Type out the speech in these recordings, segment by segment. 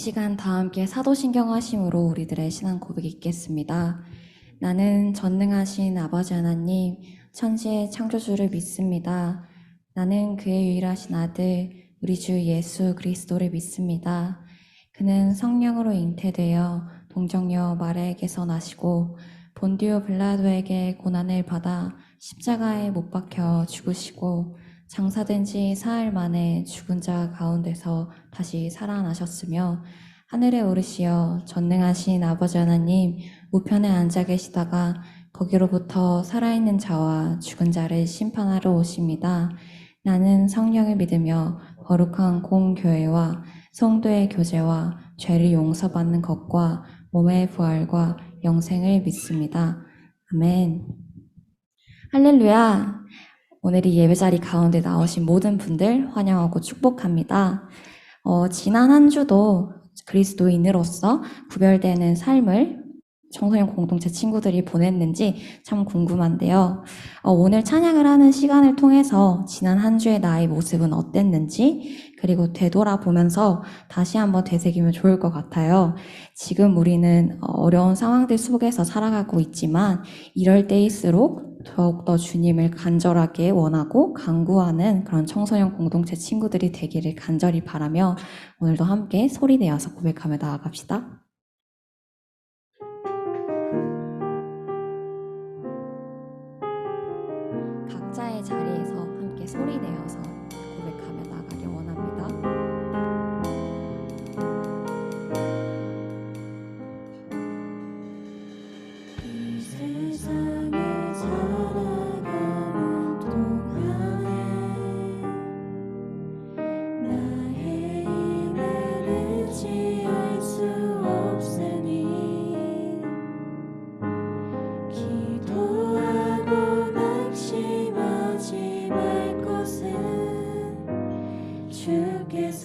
시간 다 함께 사도신경 하심으로 우리들의 신앙 고백이 있겠습니다. 나는 전능하신 아버지 하나님, 천지의 창조주를 믿습니다. 나는 그의 유일하신 아들, 우리 주 예수 그리스도를 믿습니다. 그는 성령으로 잉태되어 동정녀 마리아에게서 나시고 본디오 빌라도에게 고난을 받아 십자가에 못 박혀 죽으시고 장사된 지 사흘 만에 죽은 자 가운데서 다시 살아나셨으며 하늘에 오르시어 전능하신 아버지 하나님 우편에 앉아 계시다가 거기로부터 살아있는 자와 죽은 자를 심판하러 오십니다. 나는 성령을 믿으며 거룩한 공교회와 성도의 교제와 죄를 용서받는 것과 몸의 부활과 영생을 믿습니다. 아멘. 할렐루야. 오늘 이 예배자리 가운데 나오신 모든 분들 환영하고 축복합니다. 지난 한 주도 그리스도인으로서 구별되는 삶을 청소년 공동체 친구들이 보냈는지 참 궁금한데요. 오늘 찬양을 하는 시간을 통해서 지난 한 주의 나의 모습은 어땠는지 그리고 되돌아보면서 다시 한번 되새기면 좋을 것 같아요. 지금 우리는 어려운 상황들 속에서 살아가고 있지만 이럴 때일수록 더욱더 주님을 간절하게 원하고 간구하는 그런 청소년 공동체 친구들이 되기를 간절히 바라며 오늘도 함께 소리내어서 고백하며 나아갑시다. 각자의 자리에서 함께 소리내어서 고백하며 나아가길 원합니다. 이 세상에 살아가는 동안에 나의 힘을 의지할 수 없으니 기도하고 낙심하지 말 것은 주께서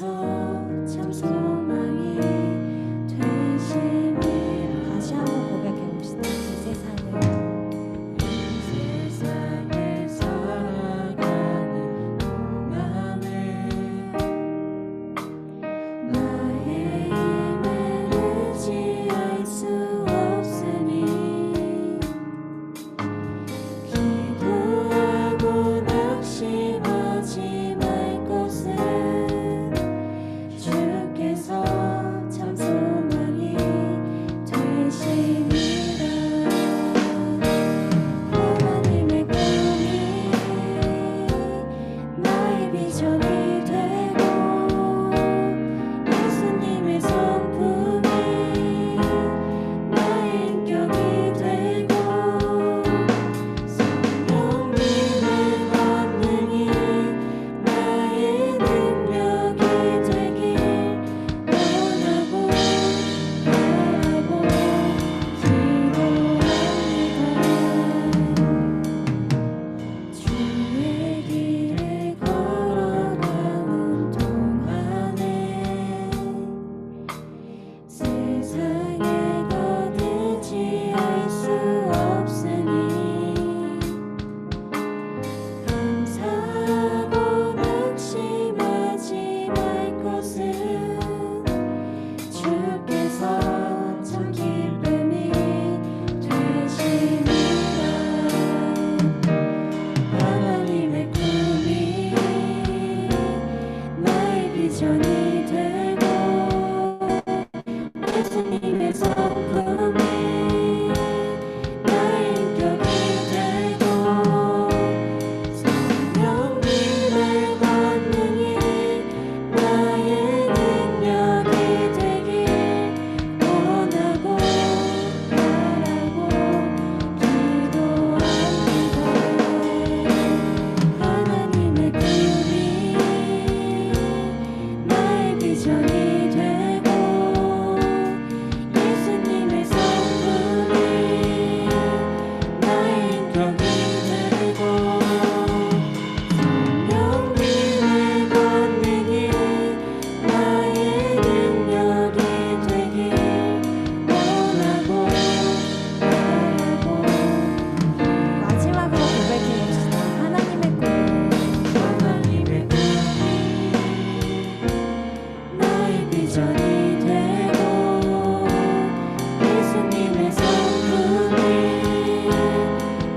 예수님의 성품이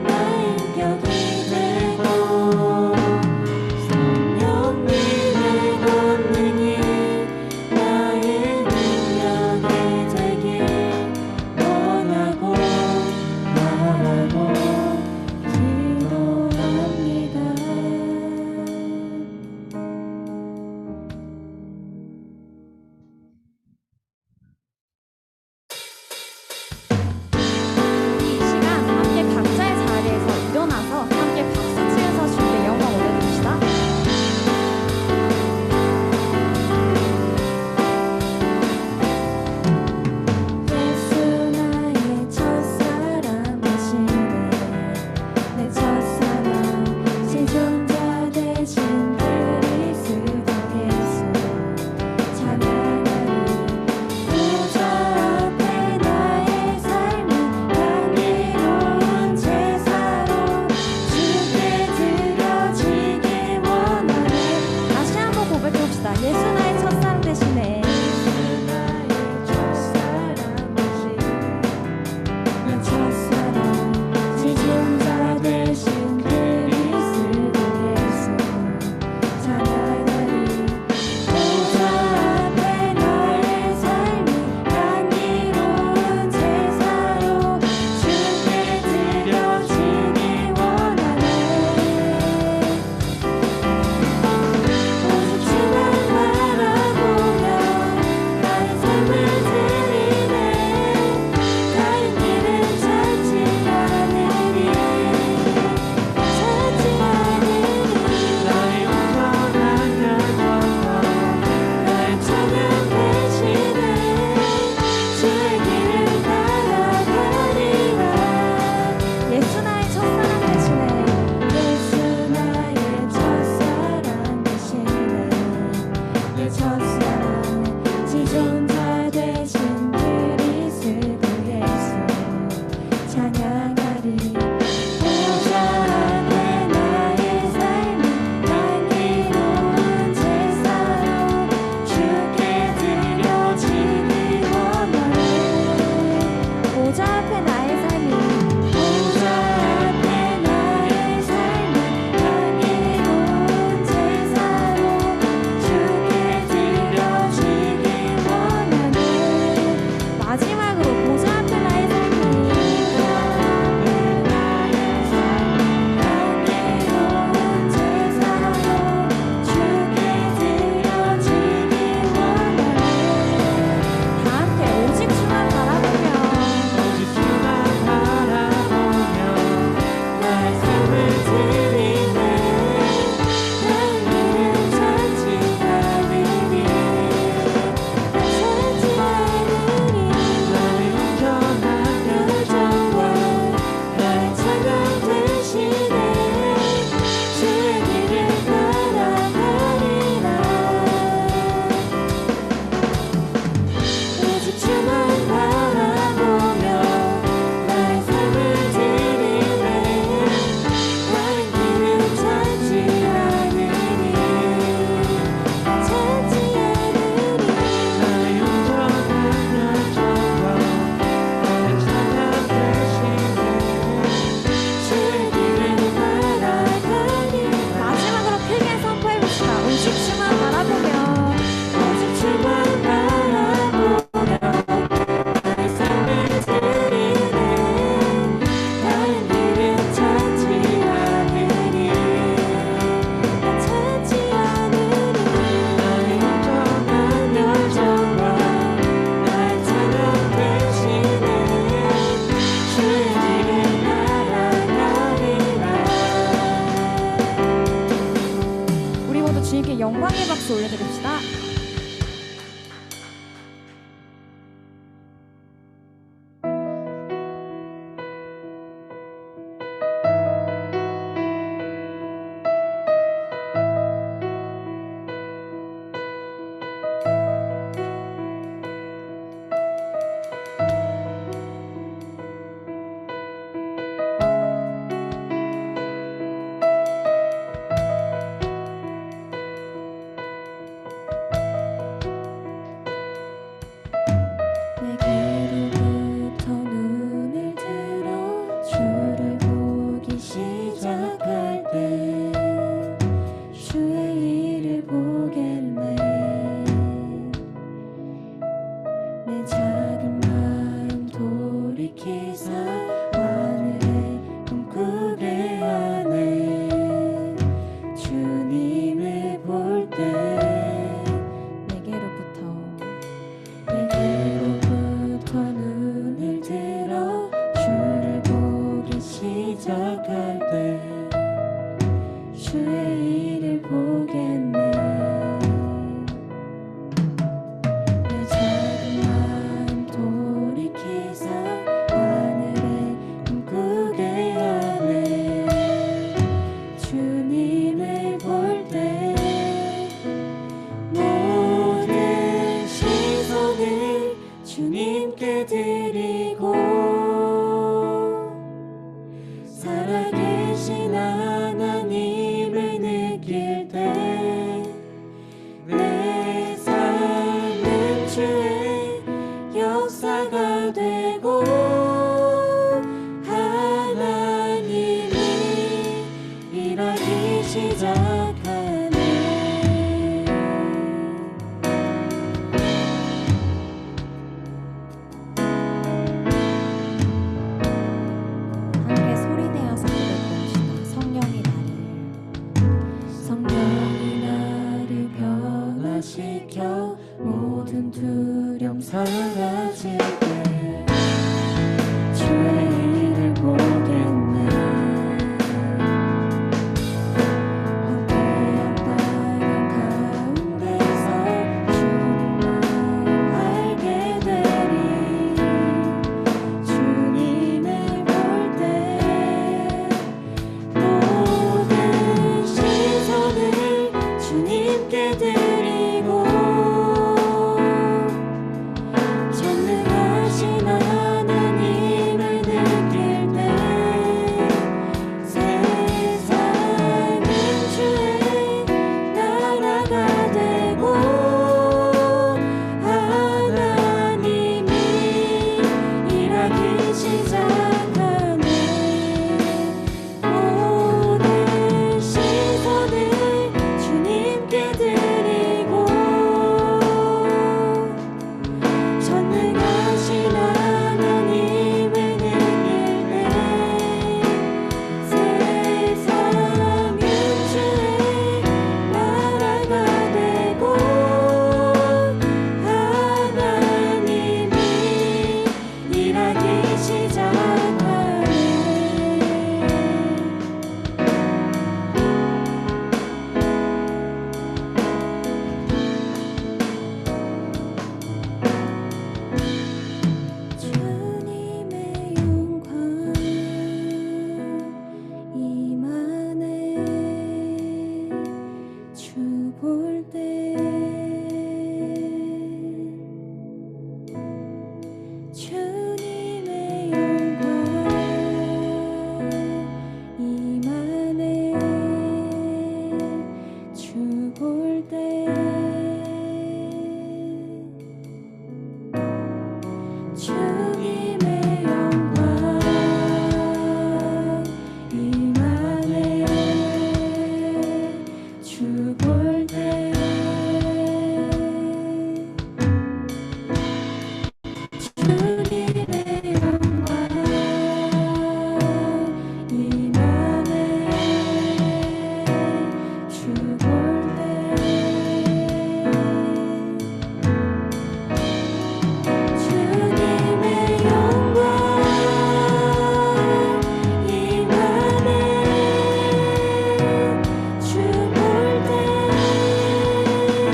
나의 인격이 되고 성령님의 권능이 나의 능력이 되길 원하고 바라고 기도합니다. 이 시간 함께 각자의 자리에서 일어나서 함께 박수 치면서 주님의 영광 올려드립시다. 예수 나의 첫사랑이시네 내 첫사랑 시존자 되신 그리스도 예수 찬양하리 보좌 앞에 나의 삶은 향기로운 제사로 주께 드려지길 원하네. 다시 한번 고백해봅시다. 예수 나의 첫사랑 되시네. 내 첫사랑 지존자 되신 그리스도 예수 찬양하리 보좌 앞에 나의 삶이 향기로운 제사로 주께 드려지길 원하네. 오직 주만 바라보며 나의 삶을 드리네. 다른 길은 찾지 않으리 나의 온전한 영광과 나의 찬양 대신에 주의 길을 따라가리라. 예수 나의 첫사랑 되시네. 예수 나의 첫사랑 되시네 내 첫사랑 지존자 되신 그리스도 예수 찬양하리 보좌 앞에 나의 삶은 향기로운 제사로 주께 드려지길 원하네. 보좌 앞에 나의 삶이 보좌 앞에 나의 삶은 향기로운 제사로 주께 드려지길 원하네. 마지막으로 보좌 앞에 나의 삶이 향기로운 제사로 주께 드려지길 원하네. 다 함께 오직 주만 바라보며 오직 주만 돌이키사 하늘에 꿈꾸게 하네. 주님을 볼 때 내게로부터 눈을 들어 주를 보기 시작할 때 주의 일을 보겠네. 내 작은 마음 돌이키사 하늘에 꿈꾸게 하네. 주님을 볼 때 모든 시선을 주님께 드리고 살아계신 하나님을 느낄 때 내 삶은 주의 역사가 되고 하나님이 일하기 시작하네. 함께 소리내어서 부르봅시다. 성령이 나를 변화시켜 모든 두려움 사라질 때 주의 일을 보겠네. 황폐한 가운데서 주님만 알게 되리. 주님을 볼 때 모든 시선을 주님께 드리고 전능하신 하나님을 느낄 때 세상은 주의 나라가 되고 하나님이 일하기 시작하네. 모든 시선을 주님께 드리고 전능하신 하나님을 느낄 때 세상은 주의 나라가 되고 하나님이 일하기 시작하네. 주님의 영광 임하네. 주 볼 때 주님의 영광 임하네. 주 볼 때 주님의 영광 임하네. 주 볼 때 주님의 영광 임하네. 주 볼 때 주님의 영광 임하네.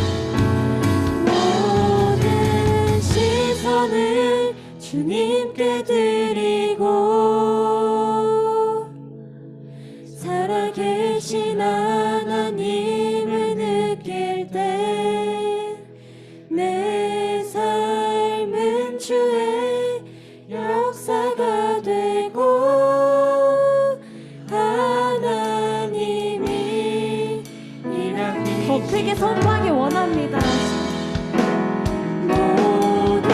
주 볼 주님께 드리고 살아계신 하나님을 느낄 때 내 삶은 주의 역사가 되고 하나님이 일하기 더 크게 선포하기 원합니다. 모든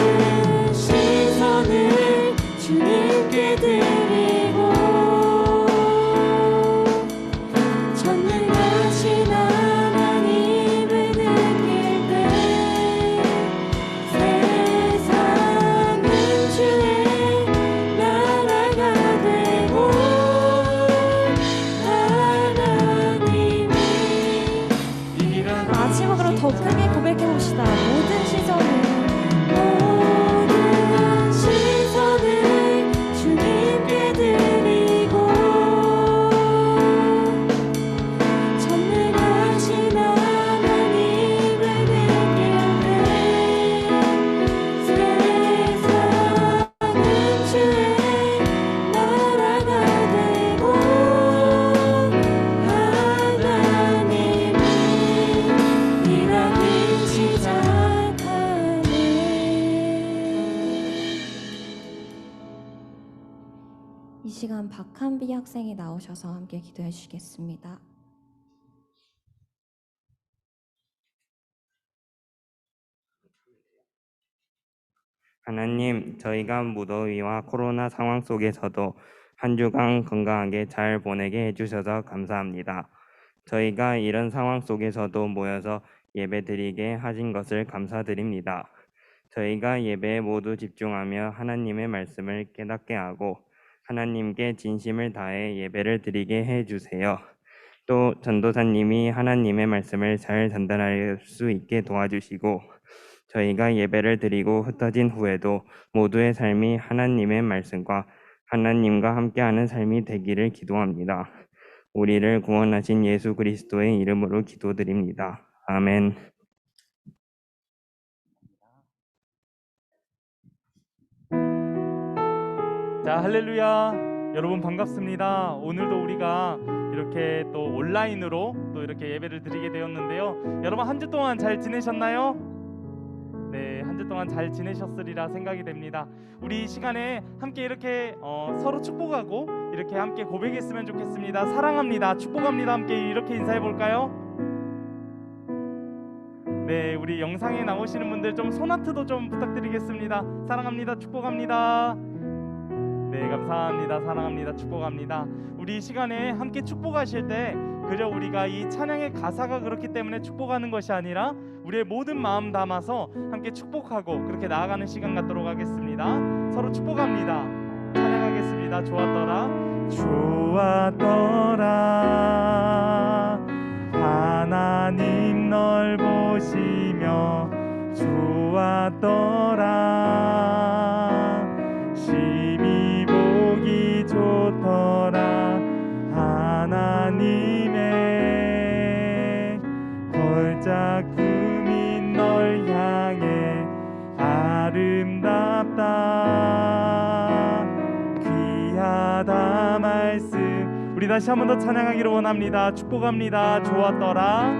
이 시간 박한비 학생이 나오셔서 함께 기도해 주시겠습니다. 하나님, 저희가 무더위와 코로나 상황 속에서도 한 주간 건강하게 잘 보내게 해주셔서 감사합니다. 저희가 이런 상황 속에서도 모여서 예배드리게 하신 것을 감사드립니다. 저희가 예배에 모두 집중하며 하나님의 말씀을 깨닫게 하고 하나님께 진심을 다해 예배를 드리게 해주세요. 또 전도사님이 하나님의 말씀을 잘 전달할 수 있게 도와주시고 저희가 예배를 드리고 흩어진 후에도 모두의 삶이 하나님의 말씀과 하나님과 함께하는 삶이 되기를 기도합니다. 우리를 구원하신 예수 그리스도의 이름으로 기도드립니다. 아멘. 자, 할렐루야. 여러분 반갑습니다. 오늘도 우리가 이렇게 또 온라인으로 또 이렇게 예배를 드리게 되었는데요. 여러분 한 주 동안 잘 지내셨나요? 네, 한 주 동안 잘 지내셨으리라 생각이 됩니다. 우리 이 시간에 함께 이렇게 서로 축복하고 이렇게 함께 고백했으면 좋겠습니다. 사랑합니다, 축복합니다. 함께 이렇게 인사해 볼까요? 네, 우리 영상에 나오시는 분들 좀 손하트도 좀 부탁드리겠습니다. 사랑합니다, 축복합니다. 네, 감사합니다. 사랑합니다, 축복합니다. 우리 이 시간에 함께 축복하실 때 그저 우리가 이 찬양의 가사가 그렇기 때문에 축복하는 것이 아니라 우리의 모든 마음 담아서 함께 축복하고 그렇게 나아가는 시간 갖도록 하겠습니다. 서로 축복합니다. 찬양하겠습니다. 좋았더라, 좋았더라. 하나님 널 보시며 좋았더라. 심히 보기 좋더라. 하나님의 걸작 품인 널 향해 아름답다. 귀하다 말씀. 우리 다시 한 번 더 찬양하기를 원합니다. 축복합니다. 좋았더라,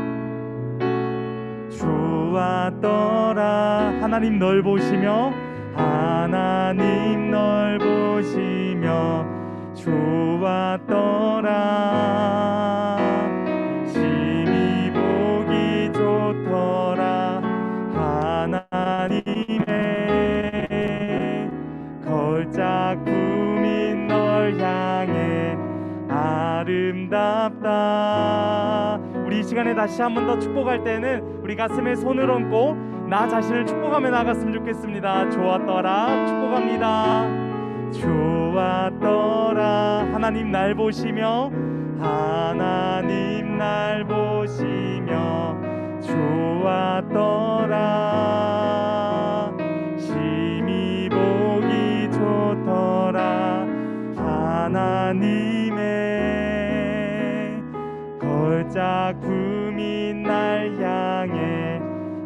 좋았더라. 하나님 널 보시며, 하나님 널 보시며 좋았더라. 심히 보기 좋더라. 하나님의 걸작 품인 널 향해 아름답다. 우리 이 시간에 다시 한 번 더 축복할 때는 우리 가슴에 손을 얹고 나 자신을 축복하며 나갔으면 좋겠습니다. 좋았더라, 축복합니다. 좋았더라. 하나님 날 보시며, 하나님 날 보시며 좋았더라. 심히 보기 좋더라. 하나님의 걸작 품인 날 향해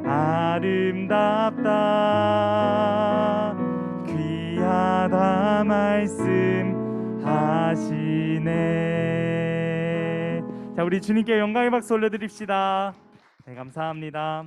아름답다. 귀하다 말씀하시네. 자, 우리 주님께 영광의 박수 올려드립시다. 네, 감사합니다.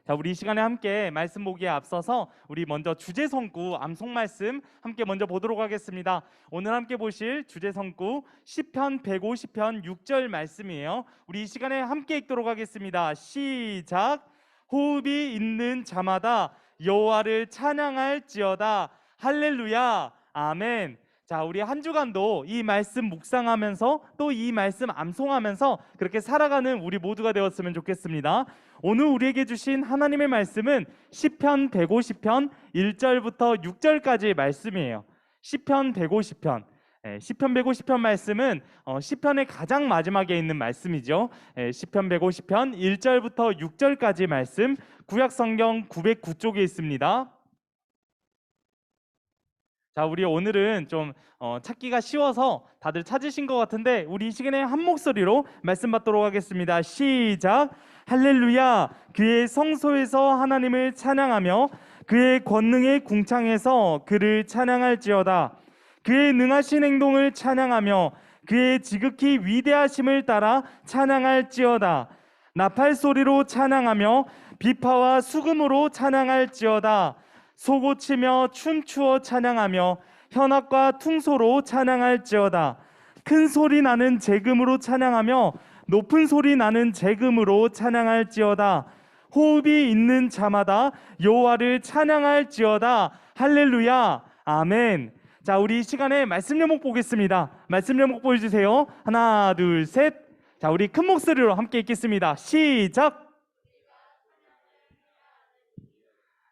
자, 우리 이 시간에 함께 말씀 보기에 앞서서 우리 먼저 주제 성구 암송 말씀 함께 먼저 보도록 하겠습니다. 오늘 함께 보실 주제 성구 시편 150편 6절 말씀이에요. 우리 이 시간에 함께 읽도록 하겠습니다. 시작. 호흡이 있는 자마다 여호와를 찬양할지어다. 할렐루야, 아멘. 자, 우리 한 주간도 이 말씀 묵상하면서 또 이 말씀 암송하면서 그렇게 살아가는 우리 모두가 되었으면 좋겠습니다. 오늘 우리에게 주신 하나님의 말씀은 시편 150편 1절부터 6절까지의 말씀이에요. 시편 150편. 시편 150편 말씀은 시편의 가장 마지막에 있는 말씀이죠. 시편 150편 1절부터 6절까지 말씀, 구약 성경 909쪽에 있습니다. 자, 우리 오늘은 좀 찾기가 쉬워서 다들 찾으신 것 같은데 우리 이 시간에 한 목소리로 말씀 받도록 하겠습니다. 시작. 할렐루야. 그의 성소에서 하나님을 찬양하며 그의 권능의 궁창에서 그를 찬양할지어다. 그의 능하신 행동을 찬양하며 그의 지극히 위대하심을 따라 찬양할지어다. 나팔 소리로 찬양하며 비파와 수금으로 찬양할지어다. 소고치며 춤추어 찬양하며 현악과 퉁소로 찬양할지어다. 큰 소리 나는 재금으로 찬양하며 높은 소리 나는 재금으로 찬양할지어다. 호흡이 있는 자마다 여호와를 찬양할지어다. 할렐루야. 아멘. 자, 우리 이 시간에 말씀 제목 보겠습니다. 말씀 제목 보여주세요. 하나, 둘, 셋. 자, 우리 큰 목소리로 함께 읽겠습니다. 시작.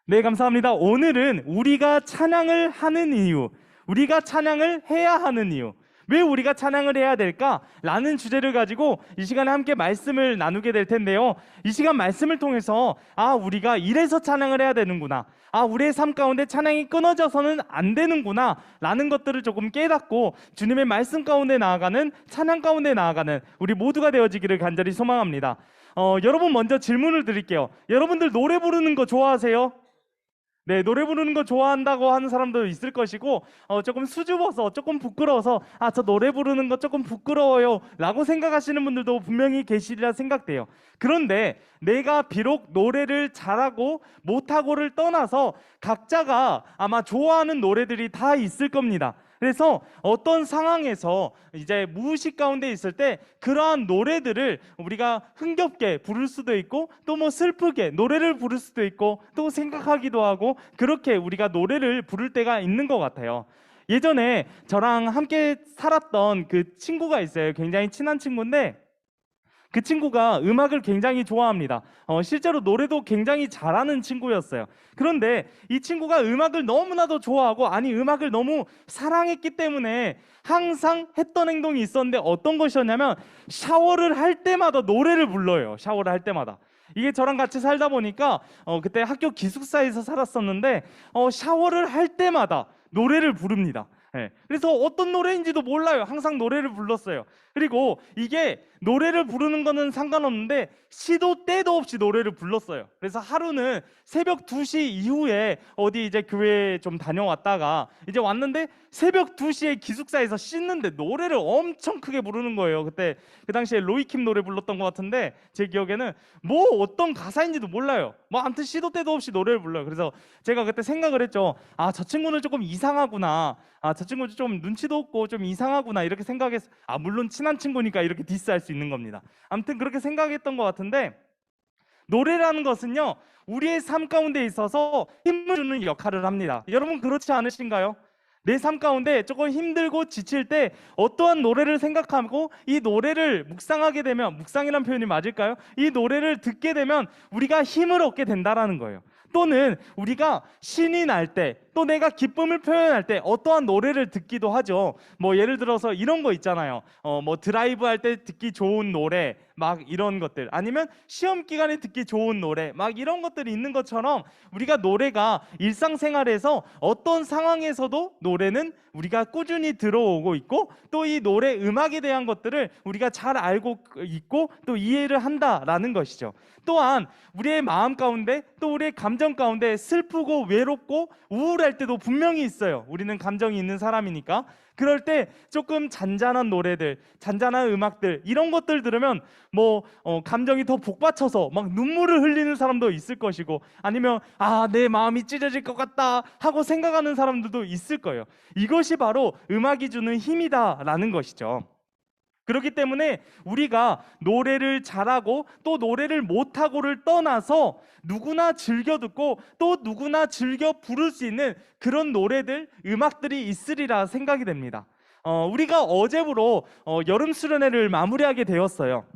네, 감사합니다. 오늘은 우리가 찬양을 하는 이유, 우리가 찬양을 해야 하는 이유, 왜 우리가 찬양을 해야 될까? 라는 주제를 가지고 이 시간에 함께 말씀을 나누게 될 텐데요. 이 시간 말씀을 통해서 우리가 이래서 찬양을 해야 되는구나, 우리의 삶 가운데 찬양이 끊어져서는 안 되는구나 라는 것들을 조금 깨닫고 주님의 말씀 가운데 나아가는, 찬양 가운데 나아가는 우리 모두가 되어지기를 간절히 소망합니다. 여러분, 먼저 질문을 드릴게요. 여러분들 노래 부르는 거 좋아하세요? 네, 노래 부르는 거 좋아한다고 하는 사람도 있을 것이고, 조금 수줍어서, 조금 부끄러워서 저 노래 부르는 거 조금 부끄러워요 라고 생각하시는 분들도 분명히 계시리라 생각돼요. 그런데 내가 비록 노래를 잘하고 못하고를 떠나서 각자가 아마 좋아하는 노래들이 다 있을 겁니다. 그래서 어떤 상황에서 이제 무의식 가운데 있을 때 그러한 노래들을 우리가 흥겹게 부를 수도 있고, 또 뭐 슬프게 노래를 부를 수도 있고, 또 생각하기도 하고, 그렇게 우리가 노래를 부를 때가 있는 것 같아요. 예전에 저랑 함께 살았던 그 친구가 있어요. 굉장히 친한 친구인데 그 친구가 음악을 굉장히 좋아합니다. 실제로 노래도 굉장히 잘하는 친구였어요. 그런데 이 친구가 음악을 너무나도 좋아하고, 음악을 너무 사랑했기 때문에 항상 했던 행동이 있었는데, 어떤 것이었냐면 샤워를 할 때마다 노래를 불러요. 샤워를 할 때마다. 이게 저랑 같이 살다 보니까 그때 학교 기숙사에서 살았었는데 샤워를 할 때마다 노래를 부릅니다. 네. 그래서 어떤 노래인지도 몰라요. 항상 노래를 불렀어요. 그리고 이게 노래를 부르는 거는 상관없는데 시도 때도 없이 노래를 불렀어요. 그래서 하루는 새벽 2시 이후에 어디 이제 교회에 좀 다녀왔다가 이제 왔는데 새벽 2시에 기숙사에서 씻는데 노래를 엄청 크게 부르는 거예요. 그때 그 당시에 로이킴 노래 불렀던 것 같은데, 제 기억에는 뭐 어떤 가사인지도 몰라요. 뭐 아무튼 시도 때도 없이 노래를 불러요. 그래서 제가 그때 생각을 했죠. 저 친구는 조금 이상하구나. 저 친구 좀 눈치도 없고 좀 이상하구나, 이렇게 생각했어요. 물론 친한 친구니까 이렇게 디스할 수 있는 겁니다. 아무튼 그렇게 생각했던 것 같은데, 노래라는 것은요, 우리의 삶 가운데 있어서 힘을 주는 역할을 합니다. 여러분, 그렇지 않으신가요? 내 삶 가운데 조금 힘들고 지칠 때 어떠한 노래를 생각하고 이 노래를 묵상하게 되면, 묵상이란 표현이 맞을까요? 이 노래를 듣게 되면 우리가 힘을 얻게 된다라는 거예요. 또는 우리가 신이 날 때, 또 내가 기쁨을 표현할 때 어떠한 노래를 듣기도 하죠. 뭐 예를 들어서 이런 거 있잖아요. 뭐 드라이브 할 때 듣기 좋은 노래, 막 이런 것들, 아니면 시험 기간에 듣기 좋은 노래, 막 이런 것들이 있는 것처럼 우리가 노래가 일상생활에서 어떤 상황에서도 노래는 우리가 꾸준히 들어오고 있고, 또 이 노래 음악에 대한 것들을 우리가 잘 알고 있고 또 이해를 한다라는 것이죠. 또한 우리의 마음 가운데, 또 우리의 감정 가운데 슬프고 외롭고 우울할 때도 분명히 있어요. 우리는 감정이 있는 사람이니까. 그럴 때 조금 잔잔한 노래들, 잔잔한 음악들, 이런 것들 들으면 감정이 더 복받쳐서 막 눈물을 흘리는 사람도 있을 것이고, 아니면 내 마음이 찢어질 것 같다 하고 생각하는 사람들도 있을 거예요. 이것이 바로 음악이 주는 힘이다라는 것이죠. 그렇기 때문에 우리가 노래를 잘하고 또 노래를 못하고를 떠나서 누구나 즐겨 듣고 또 누구나 즐겨 부를 수 있는 그런 노래들, 음악들이 있으리라 생각이 됩니다. 우리가 어제부로 여름 수련회를 마무리하게 되었어요.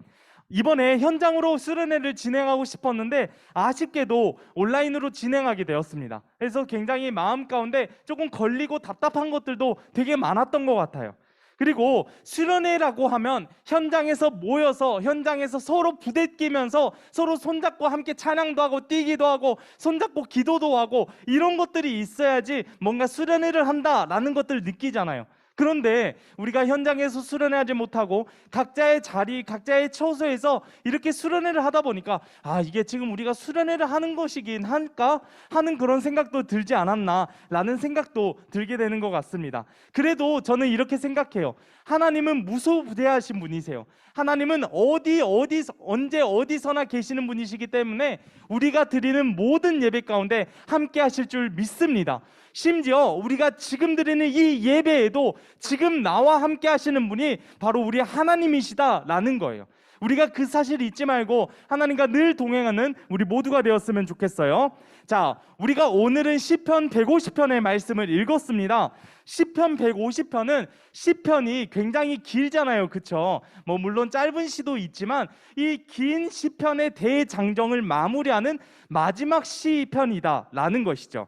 이번에 현장으로 수련회를 진행하고 싶었는데 아쉽게도 온라인으로 진행하게 되었습니다. 그래서 굉장히 마음 가운데 조금 걸리고 답답한 것들도 되게 많았던 것 같아요. 그리고 수련회라고 하면 현장에서 모여서, 현장에서 서로 부대끼면서 서로 손잡고 함께 찬양도 하고 뛰기도 하고 손잡고 기도도 하고, 이런 것들이 있어야지 뭔가 수련회를 한다라는 것들을 느끼잖아요. 그런데 우리가 현장에서 수련회하지 못하고 각자의 자리, 각자의 처소에서 이렇게 수련회를 하다 보니까 이게 지금 우리가 수련회를 하는 것이긴 할까 하는 그런 생각도 들지 않았나 라는 생각도 들게 되는 것 같습니다. 그래도 저는 이렇게 생각해요. 하나님은 무소부대하신 분이세요. 하나님은 언제 어디서나 계시는 분이시기 때문에 우리가 드리는 모든 예배 가운데 함께 하실 줄 믿습니다. 심지어 우리가 지금 드리는 이 예배에도 지금 나와 함께 하시는 분이 바로 우리 하나님이시다라는 거예요. 우리가 그 사실 잊지 말고 하나님과 늘 동행하는 우리 모두가 되었으면 좋겠어요. 자, 우리가 오늘은 시편 150편의 말씀을 읽었습니다. 시편 150편은 시편이 굉장히 길잖아요. 그쵸? 물론 짧은 시도 있지만 이 긴 시편의 대장정을 마무리하는 마지막 시편이다라는 것이죠.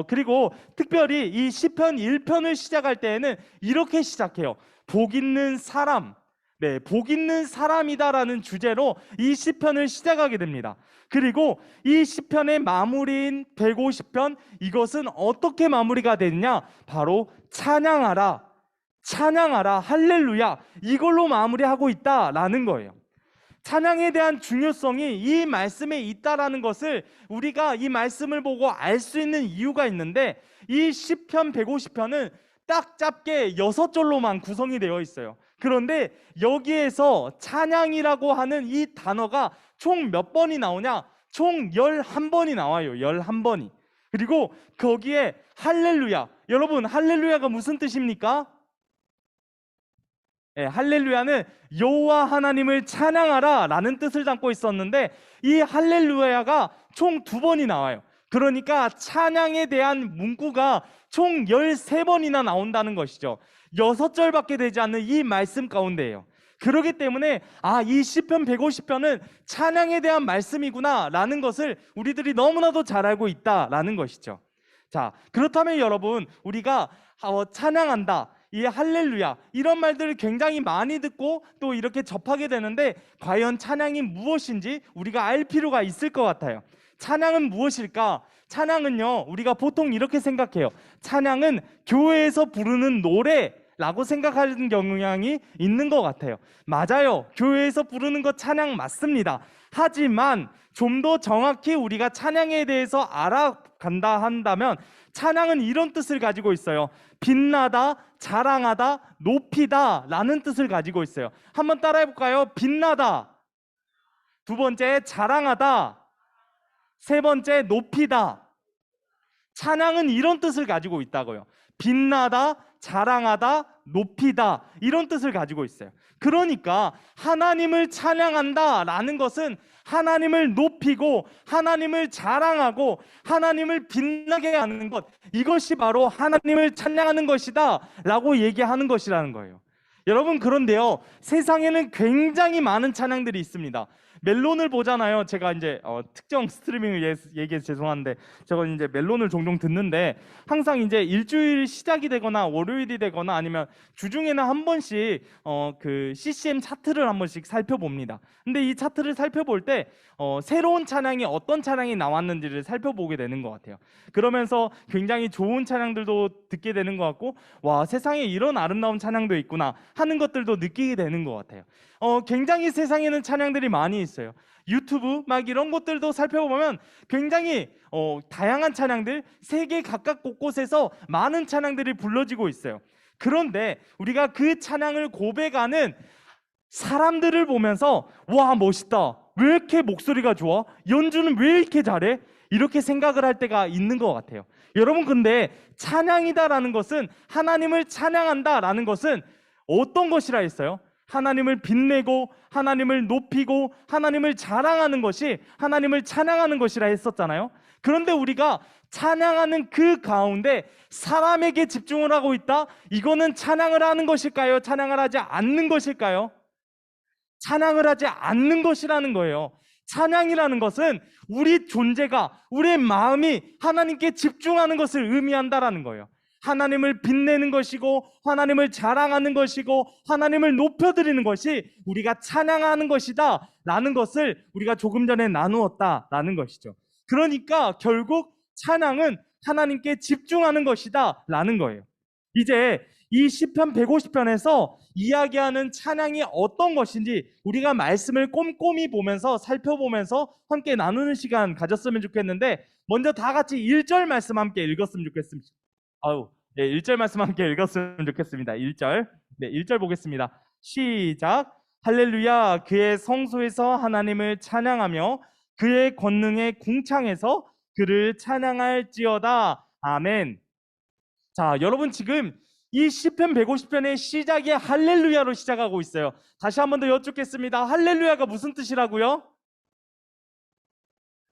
그리고 특별히 이 시편 1편을 시작할 때에는 이렇게 시작해요. 복 있는 사람, 네, 복 있는 사람이다라는 주제로 이 시편을 시작하게 됩니다. 그리고 이 시편의 마무리인 150편, 이것은 어떻게 마무리가 되느냐? 바로 찬양하라, 찬양하라, 할렐루야, 이걸로 마무리하고 있다라는 거예요. 찬양에 대한 중요성이 이 말씀에 있다라는 것을 우리가 이 말씀을 보고 알 수 있는 이유가 있는데, 이 시편 150편은 딱 짧게 6절로만 구성이 되어 있어요. 그런데 여기에서 찬양이라고 하는 이 단어가 총 몇 번이 나오냐? 총 11번이 나와요. 11번이. 그리고 거기에 할렐루야. 여러분, 할렐루야가 무슨 뜻입니까? 네, 할렐루야는 여호와 하나님을 찬양하라 라는 뜻을 담고 있었는데, 이 할렐루야가 총 2번이 나와요. 그러니까 찬양에 대한 문구가 총 13번이나 나온다는 것이죠. 6절밖에 되지 않는 이 말씀 가운데예요. 그렇기 때문에 이 시편 150편은 찬양에 대한 말씀이구나 라는 것을 우리들이 너무나도 잘 알고 있다라는 것이죠. 자, 그렇다면 여러분, 우리가 찬양한다, 이 할렐루야, 이런 말들을 굉장히 많이 듣고 또 이렇게 접하게 되는데, 과연 찬양이 무엇인지 우리가 알 필요가 있을 것 같아요. 찬양은 무엇일까? 찬양은요, 우리가 보통 이렇게 생각해요. 찬양은 교회에서 부르는 노래라고 생각하는 경향이 있는 것 같아요. 맞아요. 교회에서 부르는 거 찬양 맞습니다. 하지만 좀 더 정확히 우리가 찬양에 대해서 알아간다 한다면, 찬양은 이런 뜻을 가지고 있어요. 빛나다, 자랑하다, 높이다 라는 뜻을 가지고 있어요. 한번 따라해 볼까요? 빛나다. 두 번째, 자랑하다. 세 번째, 높이다. 찬양은 이런 뜻을 가지고 있다고요. 빛나다, 자랑하다, 높이다, 이런 뜻을 가지고 있어요. 그러니까 하나님을 찬양한다 라는 것은 하나님을 높이고 하나님을 자랑하고 하나님을 빛나게 하는 것, 이것이 바로 하나님을 찬양하는 것이다 라고 얘기하는 것이라는 거예요. 여러분, 그런데요, 세상에는 굉장히 많은 찬양들이 있습니다. 멜론을 보잖아요. 제가 이제 특정 스트리밍을 얘기해서 죄송한데, 제가 이제 멜론을 종종 듣는데, 항상 이제 일주일 시작이 되거나 월요일이 되거나 아니면 주중에는 한 번씩 그 CCM 차트를 한 번씩 살펴봅니다. 근데 이 차트를 살펴볼 때 새로운 찬양이 어떤 찬양이 나왔는지를 살펴보게 되는 것 같아요. 그러면서 굉장히 좋은 찬양들도 듣게 되는 것 같고, 와, 세상에 이런 아름다운 찬양도 있구나 하는 것들도 느끼게 되는 것 같아요. 굉장히 세상에는 찬양들이 많이 있어요. 유튜브 막 이런 것들도 살펴보면 굉장히 다양한 찬양들, 세계 각각 곳곳에서 많은 찬양들이 불러지고 있어요. 그런데 우리가 그 찬양을 고백하는 사람들을 보면서, 와, 멋있다, 왜 이렇게 목소리가 좋아, 연주는 왜 이렇게 잘해, 이렇게 생각을 할 때가 있는 것 같아요. 여러분, 근데 찬양이다라는 것은, 하나님을 찬양한다라는 것은 어떤 것이라 했어요? 하나님을 빛내고 하나님을 높이고 하나님을 자랑하는 것이 하나님을 찬양하는 것이라 했었잖아요. 그런데 우리가 찬양하는 그 가운데 사람에게 집중을 하고 있다? 이거는 찬양을 하는 것일까요? 찬양을 하지 않는 것일까요? 찬양을 하지 않는 것이라는 거예요. 찬양이라는 것은 우리 존재가, 우리의 마음이 하나님께 집중하는 것을 의미한다라는 거예요. 하나님을 빛내는 것이고 하나님을 자랑하는 것이고 하나님을 높여드리는 것이 우리가 찬양하는 것이다 라는 것을 우리가 조금 전에 나누었다라는 것이죠. 그러니까 결국 찬양은 하나님께 집중하는 것이다 라는 거예요. 이제 이 시편 150편에서 이야기하는 찬양이 어떤 것인지 우리가 말씀을 꼼꼼히 보면서 살펴보면서 함께 나누는 시간 가졌으면 좋겠는데, 먼저 다 같이 1절 말씀 함께 읽었으면 좋겠습니다. 네, 1절 말씀 함께 읽었으면 좋겠습니다. 1절. 네, 1절 보겠습니다. 시작. 할렐루야, 그의 성소에서 하나님을 찬양하며 그의 권능의 궁창에서 그를 찬양할지어다. 아멘. 자, 여러분 지금 이 시편 150편의 시작이 할렐루야로 시작하고 있어요. 다시 한 번 더 여쭙겠습니다. 할렐루야가 무슨 뜻이라고요?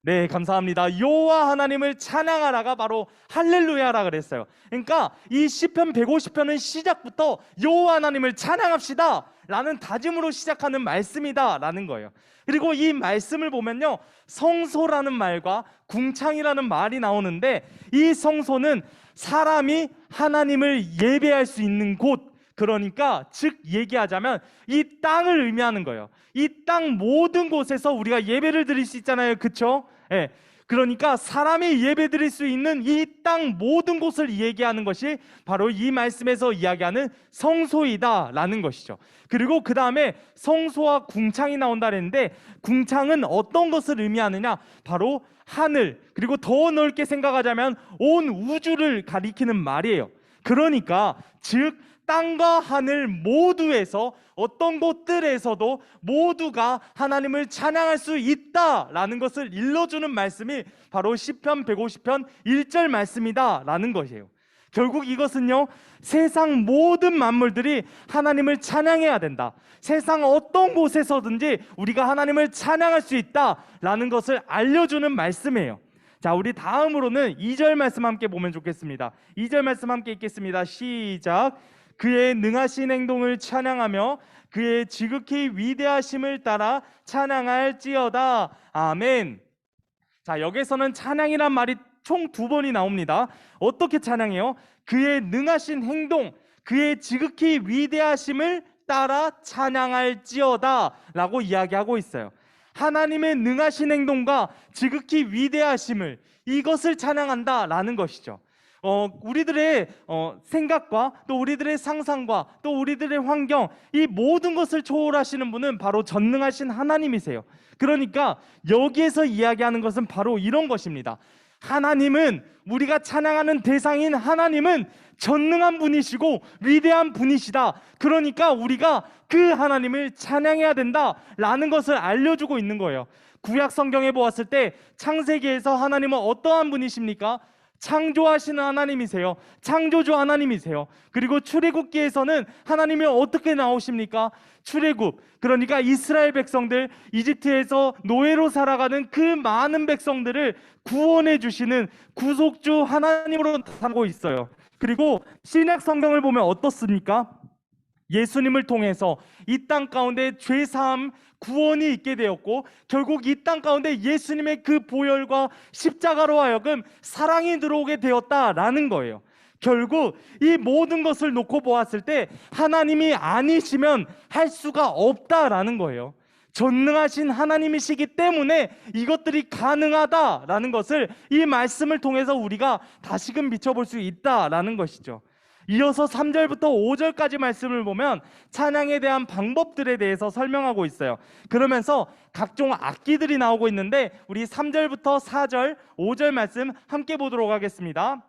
네, 감사합니다. 여호와 하나님을 찬양하라가 바로 할렐루야라 그랬어요. 그러니까 이 시편 150편은 시작부터 여호와 하나님을 찬양합시다 라는 다짐으로 시작하는 말씀이다 라는 거예요. 그리고 이 말씀을 보면요, 성소라는 말과 궁창이라는 말이 나오는데, 이 성소는 사람이 하나님을 예배할 수 있는 곳, 그러니까 즉 얘기하자면 이 땅을 의미하는 거예요. 이 땅 모든 곳에서 우리가 예배를 드릴 수 있잖아요, 그렇죠? 예. 그러니까 사람이 예배 드릴 수 있는 이 땅 모든 곳을 얘기하는 것이 바로 이 말씀에서 이야기하는 성소이다 라는 것이죠. 그리고 그 다음에 성소와 궁창이 나온다 그랬는데, 궁창은 어떤 것을 의미하느냐, 바로 하늘, 그리고 더 넓게 생각하자면 온 우주를 가리키는 말이에요. 그러니까 즉 땅과 하늘 모두에서 어떤 곳들에서도 모두가 하나님을 찬양할 수 있다라는 것을 일러주는 말씀이 바로 시편 150편 1절 말씀이다 라는 것이에요. 결국 이것은요, 세상 모든 만물들이 하나님을 찬양해야 된다, 세상 어떤 곳에서든지 우리가 하나님을 찬양할 수 있다라는 것을 알려주는 말씀이에요. 자, 우리 다음으로는 2절 말씀 함께 보면 좋겠습니다. 2절 말씀 함께 읽겠습니다. 시작. 그의 능하신 행동을 찬양하며 그의 지극히 위대하심을 따라 찬양할지어다. 아멘. 자, 여기서는 찬양이란 말이 총 2번이 나옵니다. 어떻게 찬양해요? 그의 능하신 행동, 그의 지극히 위대하심을 따라 찬양할지어다 라고 이야기하고 있어요. 하나님의 능하신 행동과 지극히 위대하심을, 이것을 찬양한다 라는 것이죠. 우리들의 생각과 또 우리들의 상상과 또 우리들의 환경, 이 모든 것을 초월하시는 분은 바로 전능하신 하나님이세요. 그러니까 여기에서 이야기하는 것은 바로 이런 것입니다. 하나님은, 우리가 찬양하는 대상인 하나님은 전능한 분이시고 위대한 분이시다. 그러니까 우리가 그 하나님을 찬양해야 된다라는 것을 알려주고 있는 거예요. 구약 성경에 보았을 때 창세기에서 하나님은 어떠한 분이십니까? 창조하시는 하나님이세요. 창조주 하나님이세요. 그리고 출애굽기에서는 하나님이 어떻게 나오십니까? 출애굽, 그러니까 이스라엘 백성들, 이집트에서 노예로 살아가는 그 많은 백성들을 구원해 주시는 구속주 하나님으로 나타나고 있어요. 그리고 신약 성경을 보면 어떻습니까? 예수님을 통해서 이 땅 가운데 죄사함, 구원이 있게 되었고, 결국 이 땅 가운데 예수님의 그 보혈과 십자가로 하여금 사랑이 들어오게 되었다라는 거예요. 결국 이 모든 것을 놓고 보았을 때 하나님이 아니시면 할 수가 없다라는 거예요. 전능하신 하나님이시기 때문에 이것들이 가능하다라는 것을 이 말씀을 통해서 우리가 다시금 비춰볼 수 있다라는 것이죠. 이어서 3절부터 5절까지 말씀을 보면 찬양에 대한 방법들에 대해서 설명하고 있어요. 그러면서 각종 악기들이 나오고 있는데, 우리 3절부터 4절, 5절 말씀 함께 보도록 하겠습니다.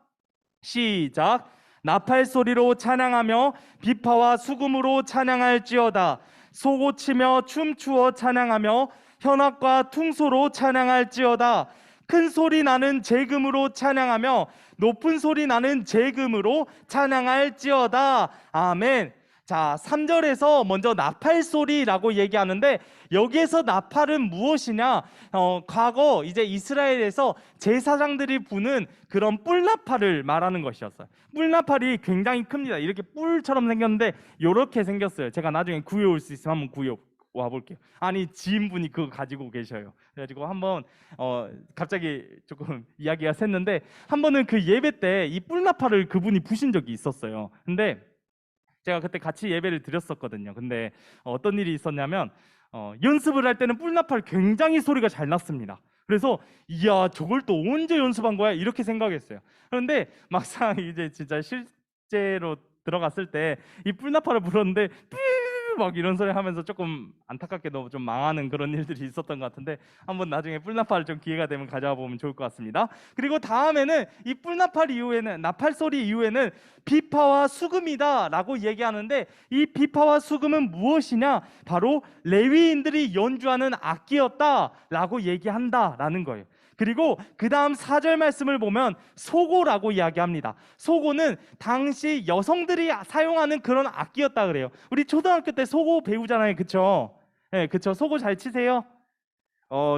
시작. 나팔 소리로 찬양하며 비파와 수금으로 찬양할지어다. 소고치며 춤추어 찬양하며 현악과 퉁소로 찬양할지어다. 큰 소리 나는 제금으로 찬양하며 높은 소리 나는 제금으로 찬양할지어다. 아멘. 자, 3절에서 먼저 나팔 소리라고 얘기하는데, 여기에서 나팔은 무엇이냐? 과거 이제 이스라엘에서 제사장들이 부는 그런 뿔나팔을 말하는 것이었어요. 뿔나팔이 굉장히 큽니다. 이렇게 뿔처럼 생겼는데 이렇게 생겼어요. 제가 나중에 구해올 수 있으면 한번 구해 와볼게요. 아니, 지인분이 그거 가지고 계셔요. 그래가지고 한번 갑자기 조금 이야기가 샜는데, 한 번은 그 예배 때 이 뿔나팔을 그분이 부신 적이 있었어요. 근데 제가 그때 같이 예배를 드렸었거든요. 근데 어떤 일이 있었냐면, 연습을 할 때는 뿔나팔 굉장히 소리가 잘 났습니다. 그래서 이야, 저걸 또 언제 연습한 거야? 이렇게 생각했어요. 그런데 막상 이제 진짜 실제로 들어갔을 때 이 뿔나팔을 불었는데 막 이런 소리 하면서 조금 안타깝게도 좀 망하는 그런 일들이 있었던 것 같은데, 한번 나중에 뿔나팔 좀 기회가 되면 가져와 보면 좋을 것 같습니다. 그리고 다음에는 이 뿔나팔 이후에는, 나팔 소리 이후에는 비파와 수금이다 라고 얘기하는데, 이 비파와 수금은 무엇이냐? 바로 레위인들이 연주하는 악기였다 라고 얘기한다 라는 거예요. 그리고 그 다음 4절 말씀을 보면 소고라고 이야기합니다. 소고는 당시 여성들이 사용하는 그런 악기였다 그래요. 우리 초등학교 때 소고 배우잖아요. 그쵸? 네, 그쵸. 소고 잘 치세요?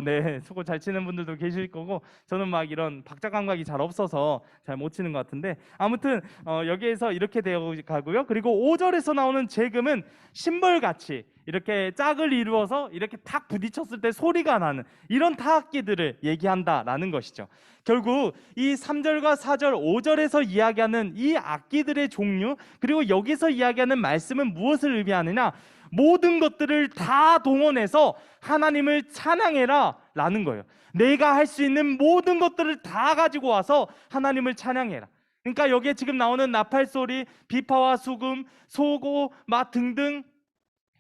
네. 소고 잘 치는 분들도 계실 거고, 저는 막 이런 박자 감각이 잘 없어서 잘 못 치는 것 같은데, 아무튼 여기에서 이렇게 되어 가고요. 그리고 5절에서 나오는 재금은 심벌같이 이렇게 짝을 이루어서 이렇게 탁 부딪혔을 때 소리가 나는 이런 타악기들을 얘기한다라는 것이죠. 결국 이 3절과 4절, 5절에서 이야기하는 이 악기들의 종류, 그리고 여기서 이야기하는 말씀은 무엇을 의미하느냐? 모든 것들을 다 동원해서 하나님을 찬양해라 라는 거예요. 내가 할 수 있는 모든 것들을 다 가지고 와서 하나님을 찬양해라. 그러니까 여기에 지금 나오는 나팔소리, 비파와 수금, 소고, 등등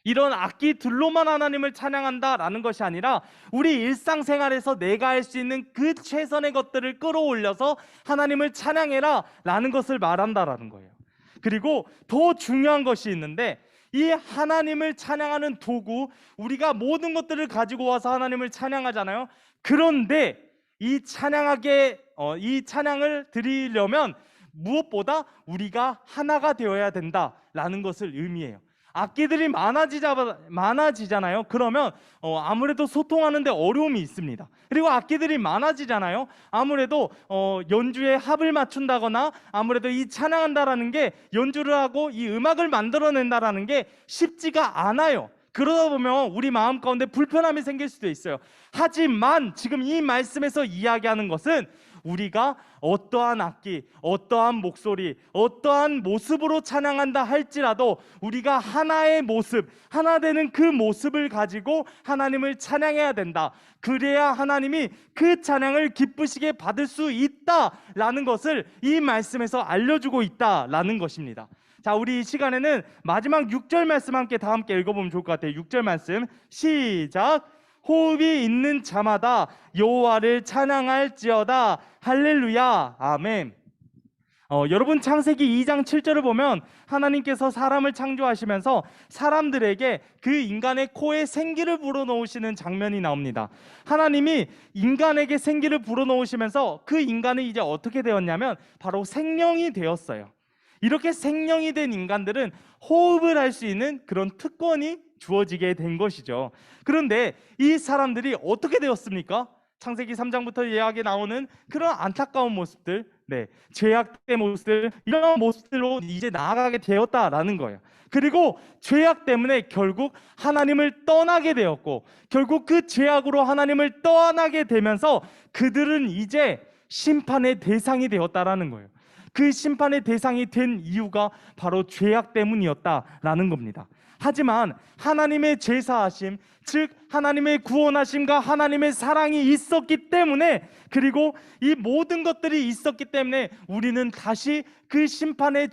이런 악기들로만 하나님을 찬양한다라는 것이 아니라 우리 일상생활에서 내가 할 수 있는 그 최선의 것들을 끌어올려서 하나님을 찬양해라 라는 것을 말한다라는 거예요. 그리고 더 중요한 것이 있는데, 이 하나님을 찬양하는 도구, 우리가 모든 것들을 가지고 와서 하나님을 찬양하잖아요. 그런데 이 찬양을 드리려면 무엇보다 우리가 하나가 되어야 된다라는 것을 의미해요. 악기들이 많아지잖아요. 그러면 아무래도 소통하는데 어려움이 있습니다. 그리고 악기들이 많아지잖아요. 아무래도 연주에 합을 맞춘다거나, 아무래도 이 찬양한다라는 게, 연주를 하고 이 음악을 만들어낸다라는 게 쉽지가 않아요. 그러다 보면 우리 마음 가운데 불편함이 생길 수도 있어요. 하지만 지금 이 말씀에서 이야기하는 것은 우리가 어떠한 악기, 어떠한 목소리, 어떠한 모습으로 찬양한다 할지라도 우리가 하나의 모습, 하나 되는 그 모습을 가지고 하나님을 찬양해야 된다. 그래야 하나님이 그 찬양을 기쁘시게 받을 수 있다라는 것을 이 말씀에서 알려주고 있다라는 것입니다. 자, 우리 이 시간에는 마지막 6절 말씀 함께 읽어보면 좋을 것 같아요. 6절 말씀 시작. 호흡이 있는 자마다 여호와를 찬양할지어다. 할렐루야. 아멘. 여러분, 창세기 2장 7절을 보면 하나님께서 사람을 창조하시면서 사람들에게 그 인간의 코에 생기를 불어넣으시는 장면이 나옵니다. 하나님이 인간에게 생기를 불어넣으시면서 그 인간이 이제 어떻게 되었냐면 바로 생명이 되었어요. 이렇게 생명이 된 인간들은 호흡을 할 수 있는 그런 특권이 주어지게 된 것이죠. 그런데 이 사람들이 어떻게 되었습니까? 창세기 3장부터 이야기 나오는 그런 안타까운 모습들, 죄악된 모습들, 이런 모습들로 이제 나아가게 되었다라는 거예요. 그리고 죄악 때문에 결국 하나님을 떠나게 되었고, 결국 그 죄악으로 하나님을 떠나게 되면서 그들은 이제 심판의 대상이 되었다라는 거예요. 그 심판의 대상이 된 이유가 바로 죄악 때문이었다라는 겁니다. 하지만 하나님의 제사하심, 즉 하나님의 구원하심과 하나님의 사랑이 있었기 때문에, 그리고 이 모든 것들이 있었기 때문에 우리는 다시 그 심판의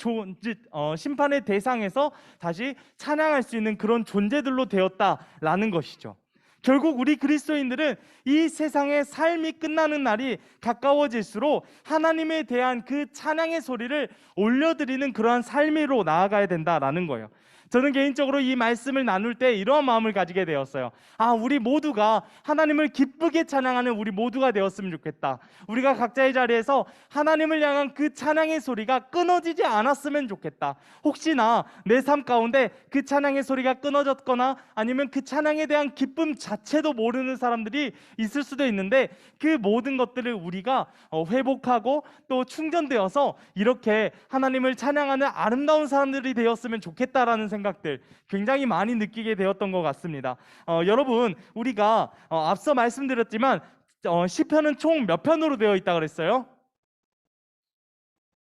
대상에서 다시 찬양할 수 있는 그런 존재들로 되었다라는 것이죠. 결국 우리 그리스도인들은 이 세상의 삶이 끝나는 날이 가까워질수록 하나님에 대한 그 찬양의 소리를 올려드리는 그러한 삶으로 나아가야 된다라는 거예요. 저는 개인적으로 이 말씀을 나눌 때 이러한 마음을 가지게 되었어요. 우리 모두가 하나님을 기쁘게 찬양하는 우리 모두가 되었으면 좋겠다. 우리가 각자의 자리에서 하나님을 향한 그 찬양의 소리가 끊어지지 않았으면 좋겠다. 혹시나 내 삶 가운데 그 찬양의 소리가 끊어졌거나 아니면 그 찬양에 대한 기쁨 자체도 모르는 사람들이 있을 수도 있는데, 그 모든 것들을 우리가 회복하고 또 충전되어서 이렇게 하나님을 찬양하는 아름다운 사람들이 되었으면 좋겠다라는 생각들 굉장히 많이 느끼게 되었던 것 같습니다. 여러분, 우리가 앞서 말씀드렸지만 시편은 총 몇 편으로 되어 있다 그랬어요?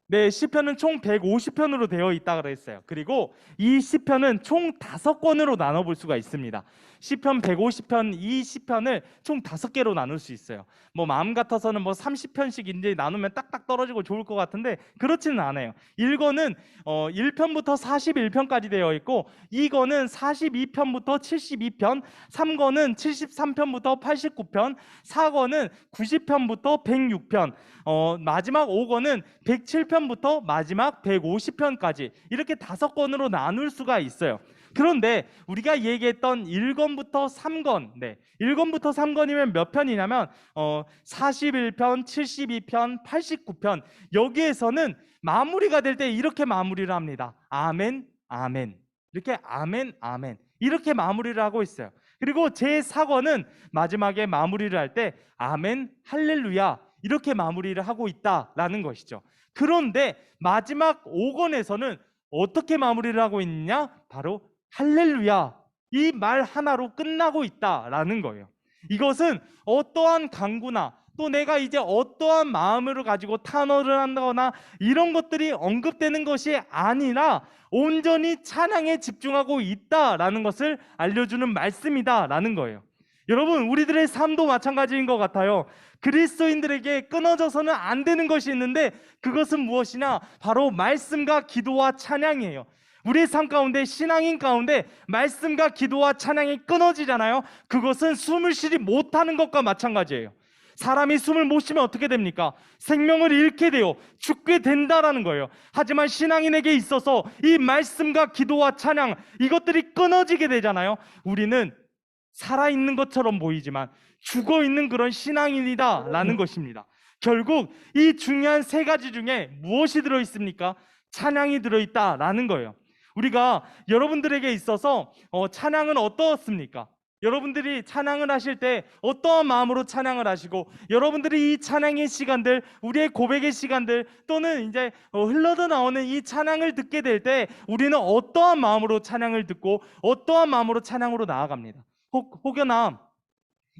네, 시편은 총 150편으로 되어 있다 그랬어요. 그리고 이 시편은 총 5권으로 나눠볼 수가 있습니다. 시편 150편, 이 시편을 총 5개로 나눌 수 있어요. 마음 같아서는 30편씩 이제 나누면 딱딱 떨어지고 좋을 것 같은데 그렇지는 않아요. 1권은 1편부터 41편까지 되어 있고, 2권은 42편부터 72편, 3권은 73편부터 89편, 4권은 90편부터 106편, 마지막 5권은 107편 1편부터 마지막 150편까지 이렇게 5권으로 나눌 수가 있어요. 그런데 우리가 얘기했던 1권부터 3권, 1권부터 3권이면 몇 편이냐면 41편, 72편, 89편, 여기에서는 마무리가 될 때 이렇게 마무리를 합니다. 아멘, 아멘. 이렇게 아멘, 아멘. 이렇게 마무리를 하고 있어요. 그리고 제4권은 마지막에 마무리를 할 때 아멘, 할렐루야 이렇게 마무리를 하고 있다라는 것이죠. 그런데 마지막 5권에서는 어떻게 마무리를 하고 있느냐? 바로 할렐루야 이 말 하나로 끝나고 있다라는 거예요. 이것은 어떠한 강구나 또 내가 이제 어떠한 마음을 가지고 탄원을 한다거나 이런 것들이 언급되는 것이 아니라 온전히 찬양에 집중하고 있다라는 것을 알려주는 말씀이다라는 거예요. 여러분, 우리들의 삶도 마찬가지인 것 같아요. 그리스도인들에게 끊어져서는 안 되는 것이 있는데 그것은 무엇이냐? 바로 말씀과 기도와 찬양이에요. 우리의 삶 가운데, 신앙인 가운데 말씀과 기도와 찬양이 끊어지잖아요. 그것은 숨을 쉬지 못하는 것과 마찬가지예요. 사람이 숨을 못 쉬면 어떻게 됩니까? 생명을 잃게 돼요. 죽게 된다라는 거예요. 하지만 신앙인에게 있어서 이 말씀과 기도와 찬양 이것들이 끊어지게 되잖아요. 우리는 살아있는 것처럼 보이지만 죽어있는 그런 신앙인이다라는 것입니다. 결국 이 중요한 3가지 중에 무엇이 들어있습니까? 찬양이 들어있다라는 거예요. 우리가 여러분들에게 있어서 찬양은 어떻습니까? 여러분들이 찬양을 하실 때 어떠한 마음으로 찬양을 하시고 여러분들이 이 찬양의 시간들, 우리의 고백의 시간들 또는 이제 흘러져 나오는 이 찬양을 듣게 될 때 우리는 어떠한 마음으로 찬양을 듣고 어떠한 마음으로 찬양으로 나아갑니다. 혹여나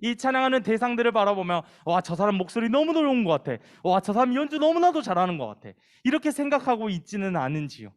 이 찬양하는 대상들을 바라보면 와, 저 사람 목소리 너무 좋은 것 같아. 와, 저 사람 연주 너무나도 잘하는 것 같아. 이렇게 생각하고 있지는 않은지요.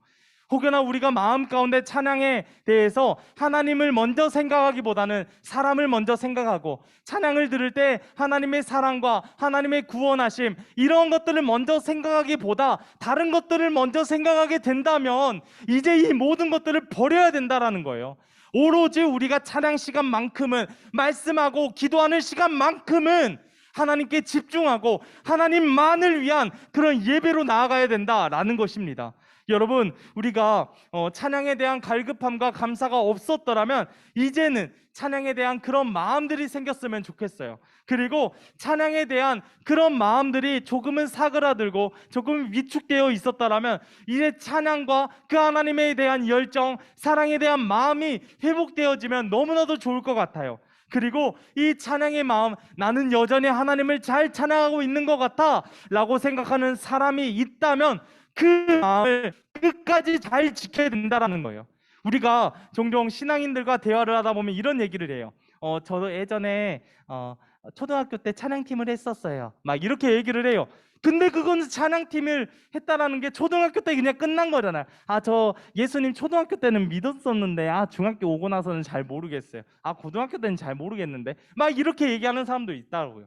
혹여나 우리가 마음 가운데 찬양에 대해서 하나님을 먼저 생각하기보다는 사람을 먼저 생각하고 찬양을 들을 때 하나님의 사랑과 하나님의 구원하심 이런 것들을 먼저 생각하기보다 다른 것들을 먼저 생각하게 된다면 이제 이 모든 것들을 버려야 된다라는 거예요. 오로지 우리가 찬양 시간만큼은 말씀하고 기도하는 시간만큼은 하나님께 집중하고 하나님만을 위한 그런 예배로 나아가야 된다라는 것입니다. 여러분, 우리가 찬양에 대한 갈급함과 감사가 없었더라면 이제는 찬양에 대한 그런 마음들이 생겼으면 좋겠어요. 그리고 찬양에 대한 그런 마음들이 조금은 사그라들고 조금 위축되어 있었더라면 이제 찬양과 그 하나님에 대한 열정, 사랑에 대한 마음이 회복되어지면 너무나도 좋을 것 같아요. 그리고 이 찬양의 마음, 나는 여전히 하나님을 잘 찬양하고 있는 것 같아 라고 생각하는 사람이 있다면 그 마음을 끝까지 잘 지켜야 된다는 거예요. 우리가 종종 신앙인들과 대화를 하다 보면 이런 얘기를 해요. 저도 예전에 초등학교 때 찬양팀을 했었어요. 막 이렇게 얘기를 해요. 근데 그건 찬양팀을 했다라는 게 초등학교 때 그냥 끝난 거잖아요. 저 예수님 초등학교 때는 믿었었는데 중학교 오고 나서는 잘 모르겠어요. 고등학교 때는 잘 모르겠는데 막 이렇게 얘기하는 사람도 있다고요.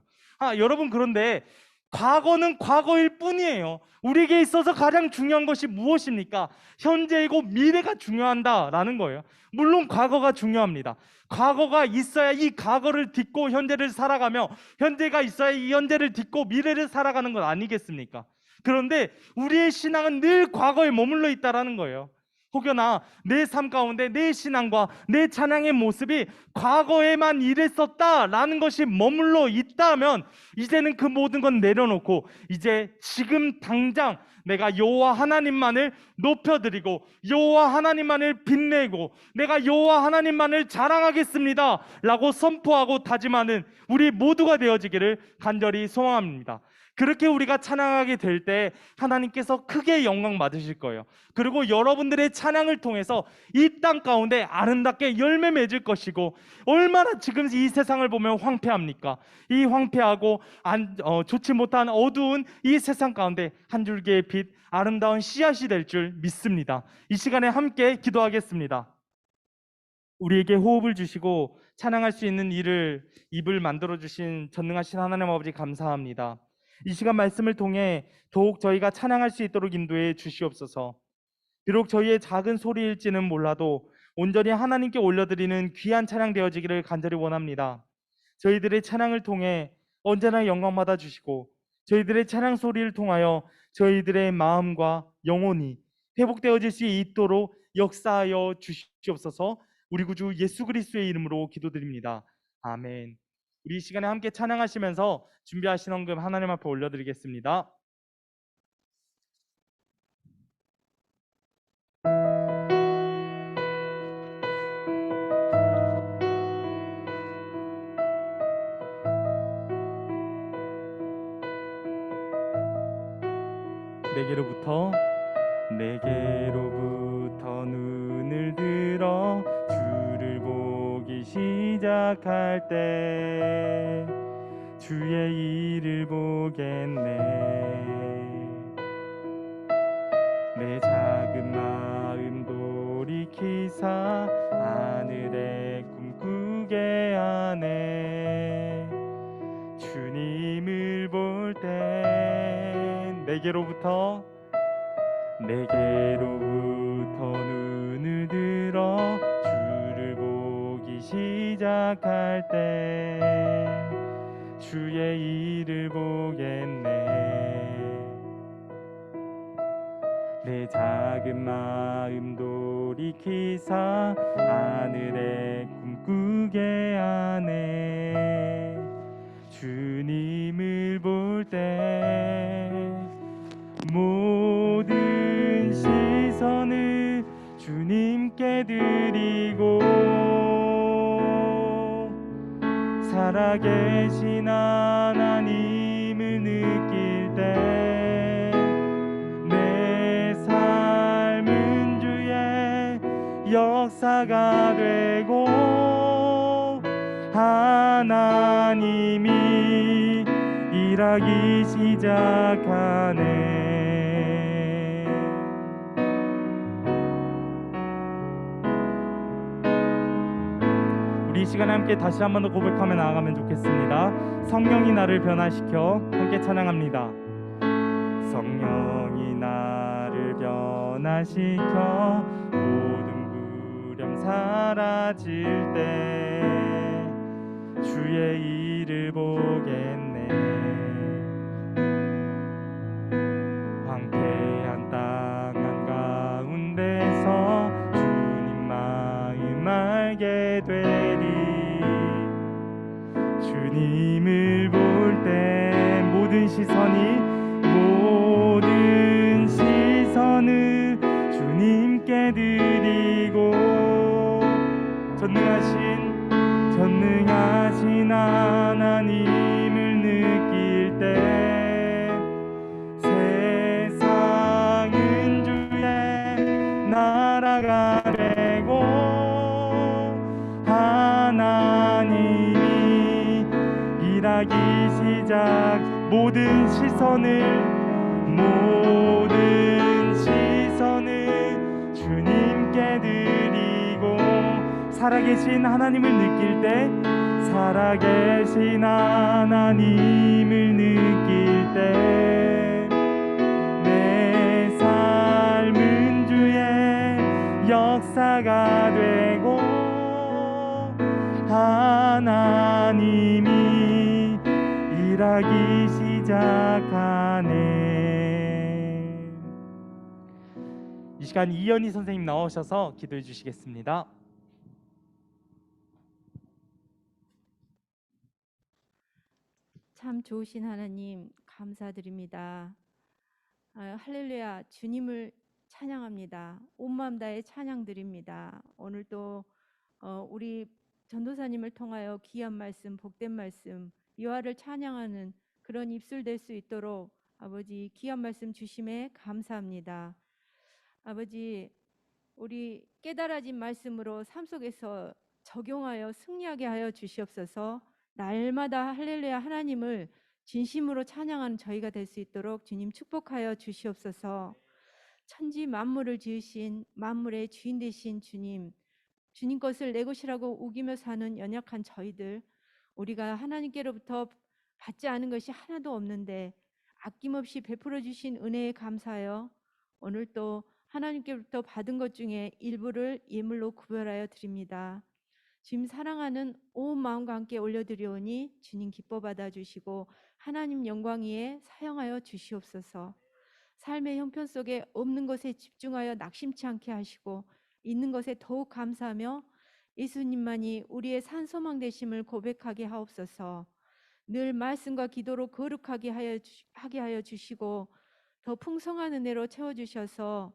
여러분, 그런데 과거는 과거일 뿐이에요. 우리에게 있어서 가장 중요한 것이 무엇입니까? 현재이고 미래가 중요하다라는 거예요. 물론 과거가 중요합니다. 과거가 있어야 이 과거를 딛고 현재를 살아가며 현재가 있어야 이 현재를 딛고 미래를 살아가는 것 아니겠습니까? 그런데 우리의 신앙은 늘 과거에 머물러 있다라는 거예요. 혹여나 내 삶 가운데 내 신앙과 내 찬양의 모습이 과거에만 이랬었다라는 것이 머물러 있다면 이제는 그 모든 건 내려놓고 이제 지금 당장 내가 여호와 하나님만을 높여드리고 여호와 하나님만을 빛내고 내가 여호와 하나님만을 자랑하겠습니다 라고 선포하고 다짐하는 우리 모두가 되어지기를 간절히 소망합니다. 그렇게 우리가 찬양하게 될 때 하나님께서 크게 영광 받으실 거예요. 그리고 여러분들의 찬양을 통해서 이 땅 가운데 아름답게 열매 맺을 것이고, 얼마나 지금 이 세상을 보면 황폐합니까? 이 황폐하고 좋지 못한 어두운 이 세상 가운데 한 줄기의 빛, 아름다운 씨앗이 될 줄 믿습니다. 이 시간에 함께 기도하겠습니다. 우리에게 호흡을 주시고 찬양할 수 있는 입을 만들어 주신 전능하신 하나님 아버지 감사합니다. 이 시간 말씀을 통해 더욱 저희가 찬양할 수 있도록 인도해 주시옵소서. 비록 저희의 작은 소리일지는 몰라도 온전히 하나님께 올려드리는 귀한 찬양 되어지기를 간절히 원합니다. 저희들의 찬양을 통해 언제나 영광 받아 주시고 저희들의 찬양 소리를 통하여 저희들의 마음과 영혼이 회복되어질 수 있도록 역사하여 주시옵소서. 우리 구주 예수 그리스도의 이름으로 기도드립니다. 아멘. 우리 이 시간에 함께 찬양하시면서 준비하신 헌금 하나님 앞에 올려드리겠습니다. 내게로부터 눈을 들어 주를 보기 시작할 때 주의 일을 보겠네. 내 작은 마음 돌이키사 하늘에 꿈꾸게 하네. 주님을 볼 땐 내게로부터 눈을 들어 주를 보기 시작할 때 주의 일을 보겠네. 내 작은 마음 돌이키사 하늘에 꿈꾸게 하네. 주님을 볼 때 모든 시선을 주님께 드리고 살아계신 하나님을 느낄 때 내 삶은 주의 역사가 되고 하나님이 일하기 시작하네. 우리 이 시간에 함께 다시 한 번 더 고백하며 나아가면 좋겠습니다. 성령이 나를 변화시켜 함께 찬양합니다. 성령이 나를 변화시켜 모든 두려움 사라질 때 주의 일을 보겠네. 황폐한 땅 한가운데서 주님 마음 알게 되리. 주님을 볼 때 모든 시선을 주님께 드리고 전능하신 하나님을 느낄 때 세상은 주의 나라가 되고 하나님이 일하기 시작. 모든 시선을 주님께 드리고 살아계신 하나님을 느낄 때 내 삶은 주의 역사가 되고 하나님이 일하기 시작하네. 이 시간 이연희 선생님 나오셔서 기도해 주시겠습니다. 참 좋으신 하나님 감사드립니다. 할렐루야, 주님을 찬양합니다. 온 마음 다해 찬양드립니다. 오늘도 우리 전도사님을 통하여 귀한 말씀, 복된 말씀, 여호와를 찬양하는 그런 입술 될 수 있도록 아버지 귀한 말씀 주심에 감사합니다. 아버지, 우리 깨달아진 말씀으로 삶 속에서 적용하여 승리하게 하여 주시옵소서. 날마다 할렐루야 하나님을 진심으로 찬양하는 저희가 될 수 있도록 주님 축복하여 주시옵소서. 천지 만물을 지으신 만물의 주인 되신 주님 것을 내 것이라고 우기며 사는 연약한 저희들, 우리가 하나님께로부터 받지 않은 것이 하나도 없는데 아낌없이 베풀어 주신 은혜에 감사하여 오늘 또 하나님께로부터 받은 것 중에 일부를 예물로 구별하여 드립니다. 주님 사랑하는 온 마음과 함께 올려드리오니 주님 기뻐 받아주시고 하나님 영광 위에 사용하여 주시옵소서. 삶의 형편 속에 없는 것에 집중하여 낙심치 않게 하시고 있는 것에 더욱 감사하며 예수님만이 우리의 산소망 되심을 고백하게 하옵소서. 늘 말씀과 기도로 거룩하게 하여 주시고 더 풍성한 은혜로 채워주셔서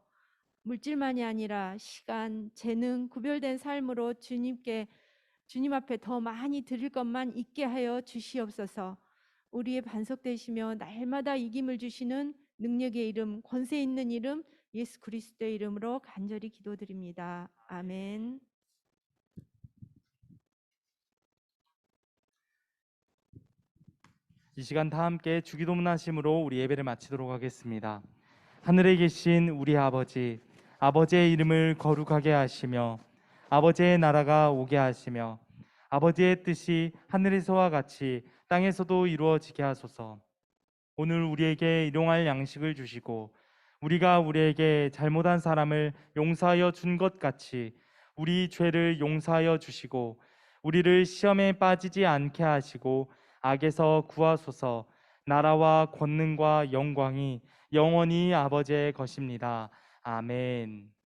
물질만이 아니라 시간, 재능, 구별된 삶으로 주님 앞에 더 많이 드릴 것만 있게 하여 주시옵소서. 우리의 반석 되시며 날마다 이김을 주시는 능력의 이름, 권세 있는 이름 예수 그리스도의 이름으로 간절히 기도드립니다. 아멘. 이 시간 다 함께 주기도문 하심으로 우리 예배를 마치도록 하겠습니다. 하늘에 계신 우리 아버지, 아버지의 이름을 거룩하게 하시며 아버지의 나라가 오게 하시며 아버지의 뜻이 하늘에서와 같이 땅에서도 이루어지게 하소서. 오늘 우리에게 일용할 양식을 주시고 우리가 우리에게 잘못한 사람을 용서하여 준 것 같이 우리 죄를 용서하여 주시고 우리를 시험에 빠지지 않게 하시고 악에서 구하소서. 나라와 권능과 영광이 영원히 아버지의 것입니다. 아멘.